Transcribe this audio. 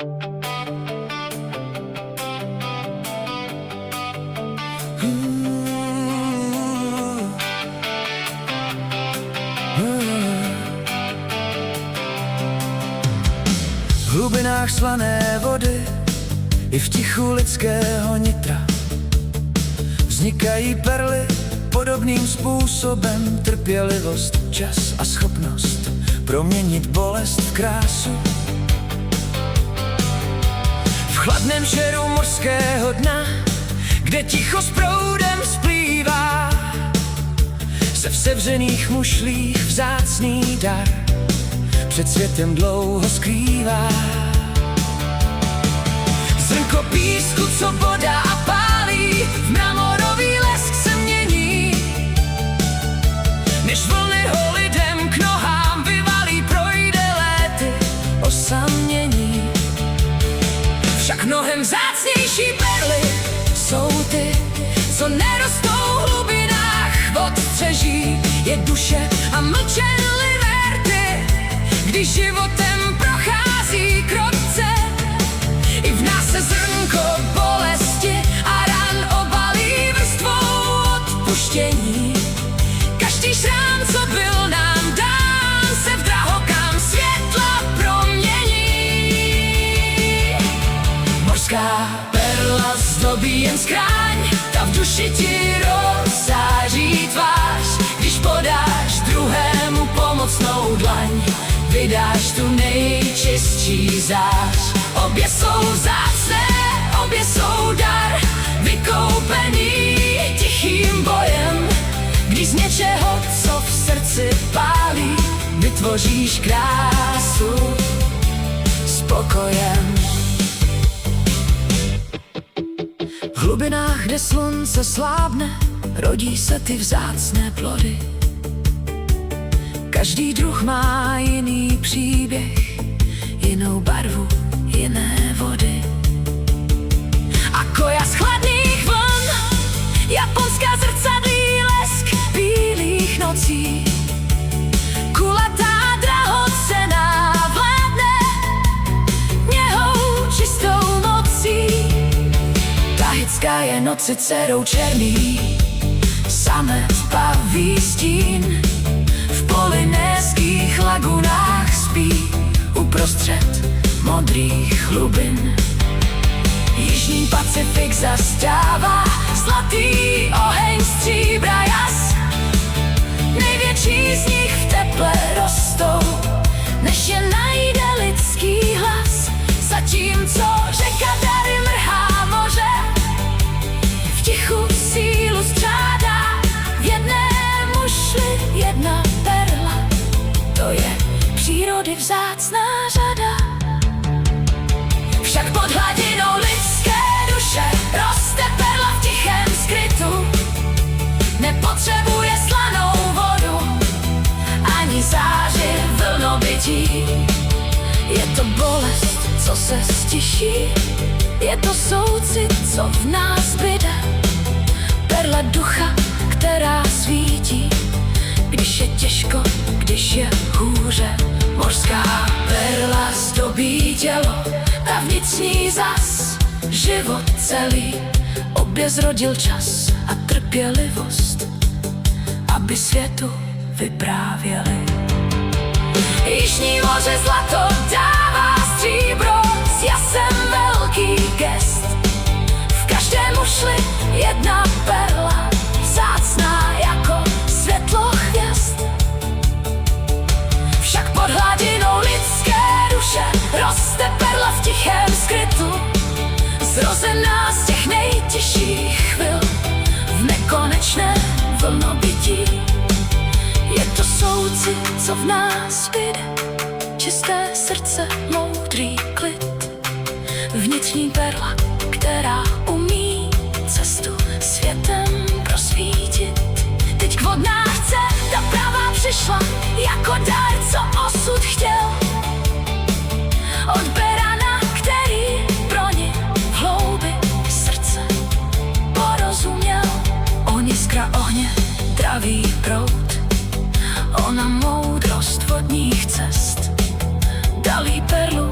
V hlubinách slané vody i v tichu lidského nitra vznikají perly podobným způsobem. Trpělivost, čas a schopnost proměnit bolest v krásu. V chladném šeru mořského dna, kde ticho s proudem splývá, se v sevřených mušlích vzácný dar před světem dlouho skrývá. Zrnko písku, co voda a pálí, v mramorový lesk se mění, než vlny ho lidem k nohám vyvalí, projde léty osamění. Však mnohem vzácnější perly jsou ty, co nerostou v hlubinách vod střeží. Je duše a mlčenlivé rty, když životem prochází krotce. I v nás se zrnko bolesti a ran obalí vrstvou odpuštění. Každý šrám, co byl nám dán, se v drahokam světla promění. Mořská perla zdobí jen skráň, ta v duši ti rozzáří tvář. Když podáš druhému pomocnou dlaň, vydáš tu nejčistší zář. Obě jsou vzácné, obě jsou dar, vykoupený tichým bojem. Když z něčeho, co v srdci pálí, vytvoříš krásu s pokojem. V hlubinách, kde slunce slábne, rodí se ty vzácné plody. Každý druh má jiný příběh, jinou barvu, jiné vody. A koja z chladných vln, japonská zrcadlí lesk bílých nocí. Kulatá drahocenná vládne něhou čistou mocí. Tahitská je noci dcerou černý, samet paví stín. V polynéských lagunách spí uprostřed modrých hlubin. Jižní Pacifik zastává zlatý oheň stříbra jas. Největší z nich v teple rostou, než je najde lidský hlas. Zatímco řeka dary mrhá moře, v tichu sílu střádá. V jedné mušli jedna perla, to je přírody vzácná řada. Však pod hladinou lidské duše roste perla v tichém skrytu. Nepotřebuje slanou vodu, ani záři vlnobytí. Je to bolest, co se stiší, je to soucit, co v nás zbyde. Perla ducha, která svítí, když je těžko, když je hůře. Mořská perla zdobí tělo, ta vnitřní zas život celý. Obě zrodil čas a trpělivost, aby světu vyprávěli. Jižní moře zlato dává stříbro, s jasem velký gest. V každé mušli jedna perla, vzácná jako světlo hvězd. Však pod hladinou lidské duše roste perla v tichém skrytu, zrozená z těch nejtěžších chvil v nekonečné vlnobytí. Je to soucit, co v nás zbyde, čisté srdce, moudrý klid. Vnitřní perla, která umí cestu světem prosvítit. Teď k vodná chce, ta pravá přišla jako dar, co osud chtěl. Od berana, který pro ně v hloubi srdce porozuměl. On jiskra ohně, dravý proud, ona moudrost vodních cest. Dal jí perlu